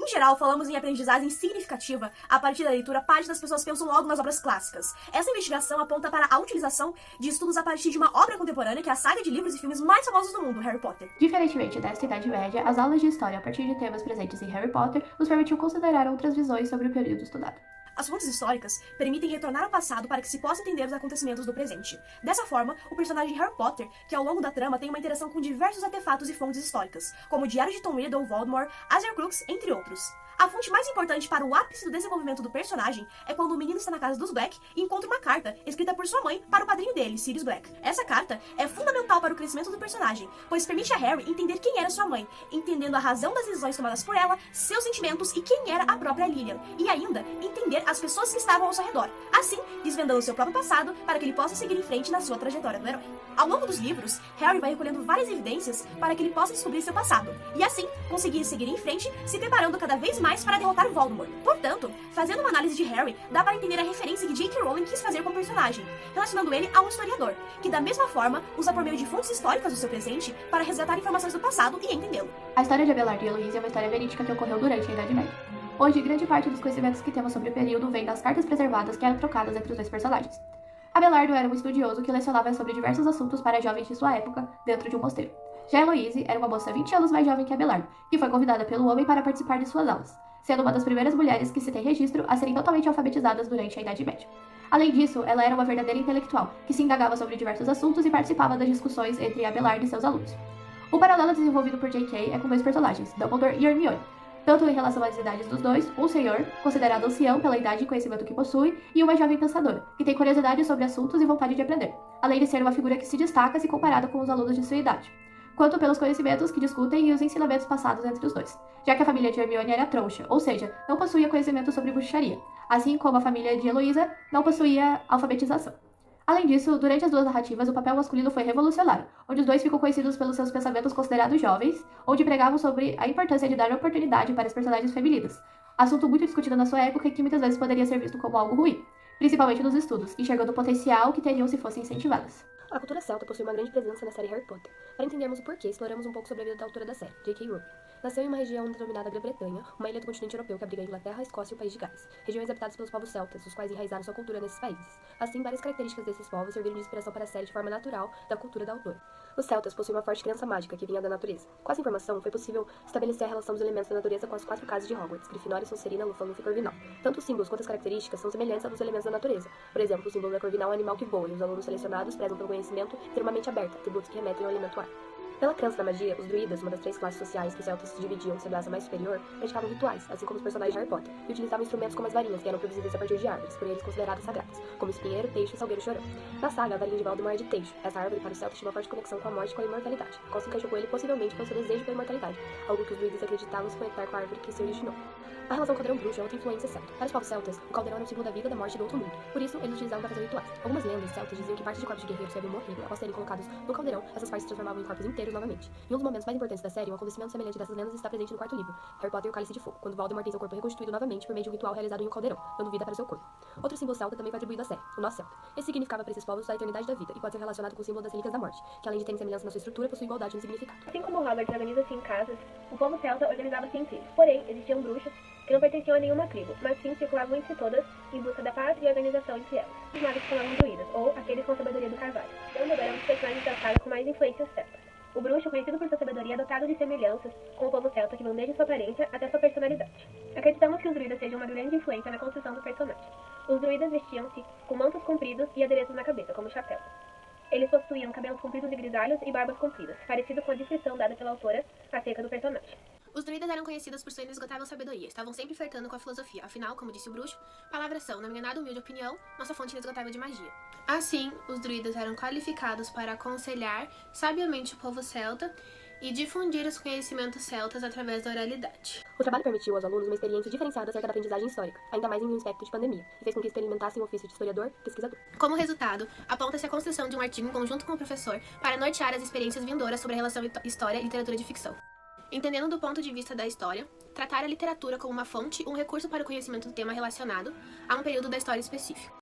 geral, falamos em aprendizagem significativa a partir da leitura. Parte das pessoas pensam logo nas obras clássicas. Essa investigação aponta para a utilização de estudos a partir de uma obra contemporânea, que é a saga de livros e filmes mais famosos do mundo, Harry Potter. Diferentemente desta Idade Média, as aulas de história a partir de temas presentes em Harry Potter nos permitiu considerar outras visões sobre o período estudado. As fontes históricas permitem retornar ao passado para que se possa entender os acontecimentos do presente. Dessa forma, o personagem Harry Potter, que ao longo da trama tem uma interação com diversos artefatos e fontes históricas, como o Diário de Tom Riddle, Voldemort, Azarcrux, entre outros. A fonte mais importante para o ápice do desenvolvimento do personagem é quando o menino está na casa dos Black e encontra uma carta escrita por sua mãe para o padrinho dele, Sirius Black. Essa carta é fundamental para o crescimento do personagem, pois permite a Harry entender quem era sua mãe, entendendo a razão das decisões tomadas por ela, seus sentimentos e quem era a própria Lilian, e ainda entender as pessoas que estavam ao seu redor, assim desvendando seu próprio passado para que ele possa seguir em frente na sua trajetória do herói. Ao longo dos livros, Harry vai recolhendo várias evidências para que ele possa descobrir seu passado, e assim conseguir seguir em frente, se preparando cada vez mais para derrotar Voldemort. Portanto, fazendo uma análise de Harry, dá para entender a referência que J.K. Rowling quis fazer com o personagem, relacionando ele a um historiador, que da mesma forma usa por meio de fontes históricas do seu presente para resgatar informações do passado e entendê-lo. A história de Abelardo e Heloísa é uma história verídica que ocorreu durante a Idade Média. Hoje, grande parte dos conhecimentos que temos sobre o período vem das cartas preservadas que eram trocadas entre os dois personagens. Abelardo era um estudioso que lecionava sobre diversos assuntos para jovens de sua época dentro de um mosteiro. Já Heloísa era uma moça 20 anos mais jovem que Abelardo, que foi convidada pelo homem para participar de suas aulas, sendo uma das primeiras mulheres que se tem registro a serem totalmente alfabetizadas durante a Idade Média. Além disso, ela era uma verdadeira intelectual, que se indagava sobre diversos assuntos e participava das discussões entre Abelardo e seus alunos. O paralelo desenvolvido por J.K. é com dois personagens, Dumbledore e Hermione, tanto em relação às idades dos dois, um senhor, considerado ancião pela idade e conhecimento que possui, e uma jovem pensadora, que tem curiosidade sobre assuntos e vontade de aprender, além de ser uma figura que se destaca se comparada com os alunos de sua idade, quanto pelos conhecimentos que discutem e os ensinamentos passados entre os dois, já que a família de Hermione era troncha, ou seja, não possuía conhecimento sobre bruxaria, assim como a família de Heloísa não possuía alfabetização. Além disso, durante as duas narrativas, o papel masculino foi revolucionário, onde os dois ficam conhecidos pelos seus pensamentos considerados jovens, onde pregavam sobre a importância de dar oportunidade para as personagens femininas, assunto muito discutido na sua época e que muitas vezes poderia ser visto como algo ruim, principalmente nos estudos, enxergando o potencial que teriam se fossem incentivadas. A cultura celta possui uma grande presença na série Harry Potter. Para entendermos o porquê, exploramos um pouco sobre a vida da autora da série, J.K. Rowling. Nasceu em uma região denominada Grã-Bretanha, uma ilha do continente europeu que abriga a Inglaterra, a Escócia e o país de Gales, regiões habitadas pelos povos celtas, os quais enraizaram sua cultura nesses países. Assim, várias características desses povos serviram de inspiração para a série de forma natural da cultura da autora. Os celtas possuem uma forte crença mágica que vinha da natureza. Com essa informação, foi possível estabelecer a relação dos elementos da natureza com as 4 casas de Hogwarts, Grifinória, Sonserina, Lufa-Lufa e Corvinal. Tanto os símbolos quanto as características são semelhantes aos dos elementos da natureza. Por exemplo, o símbolo da Corvinal é um animal que voa, e os alunos selecionados prezam pelo conhecimento e ter uma mente aberta, atributos que remetem ao elemento ar. Pela crença na magia, os druidas, uma das 3 classes sociais que os celtas se dividiam sendo a raça mais superior, praticavam rituais, assim como os personagens de Harry Potter, e utilizavam instrumentos como as varinhas, que eram produzidas a partir de árvores, por eles consideradas sagradas, como espinheiro, teixo e salgueiro chorão. Na saga, a varinha de Voldemort é de teixo. Essa árvore para os celtas tinha uma forte conexão com a morte e com a imortalidade, qual se encaixou com ele possivelmente pelo seu desejo pela imortalidade, algo que os druidas acreditavam se conectar com a árvore que se originou. A relação caldeirão-bruxo é outra influência celta. Para os povos celtas, o caldeirão era o símbolo da vida, da morte e do outro mundo. Por isso, eles utilizavam para fazer rituais. Algumas lendas celtas diziam que partes de corpos de guerreiros que haviam morrido, após serem colocados no caldeirão, essas partes se transformavam em corpos inteiros novamente. Em um dos momentos mais importantes da série, um acontecimento semelhante dessas lendas está presente no 4º livro, Harry Potter e o Cálice de Fogo, quando Voldemort tem seu corpo reconstituído novamente por meio de um ritual realizado em um caldeirão, dando vida para seu corpo. Outro símbolo celta também foi atribuído à série, o nó celta. Esse significava para esses povos a eternidade da vida e pode ser relacionado com o símbolo das relíquias da morte, que além de terem semelhança na sua estrutura, possui igualdade no significado. Assim como Hogwarts organiza-se em casas, o povo celta organizava-se em tribos. Porém, existiam bruxos que não pertenciam a nenhuma tribo, mas sim circulavam entre todas em busca da paz e organização entre elas. Os magos se chamavam druidas, ou aqueles com a sabedoria do carvalho. Dumbledore era um dos personagens da saga com mais influência celta. O bruxo, conhecido por sua sabedoria, é dotado de semelhanças com o povo celta que vão desde sua aparência até sua personalidade. Acreditamos que os druidas sejam uma grande influência na construção do personagem. Os druidas vestiam-se com mantos compridos e adereços na cabeça, como chapéu. Eles possuíam cabelos compridos e grisalhos e barbas compridas, parecido com a descrição dada pela autora acerca do personagem. Os druidas eram conhecidos por sua inesgotável sabedoria, estavam sempre flertando com a filosofia, afinal, como disse o bruxo, palavras são, na minha nada humilde opinião, nossa fonte inesgotável de magia. Assim, os druidas eram qualificados para aconselhar sabiamente o povo celta e difundir os conhecimentos celtas através da oralidade. O trabalho permitiu aos alunos uma experiência diferenciada acerca da aprendizagem histórica, ainda mais em um aspecto de pandemia, e fez com que experimentassem o ofício de historiador e pesquisador. Como resultado, aponta-se a construção de um artigo em conjunto com o professor para nortear as experiências vindouras sobre a relação história e literatura de ficção. Entendendo do ponto de vista da história, tratar a literatura como uma fonte, um recurso para o conhecimento do tema relacionado a um período da história específico.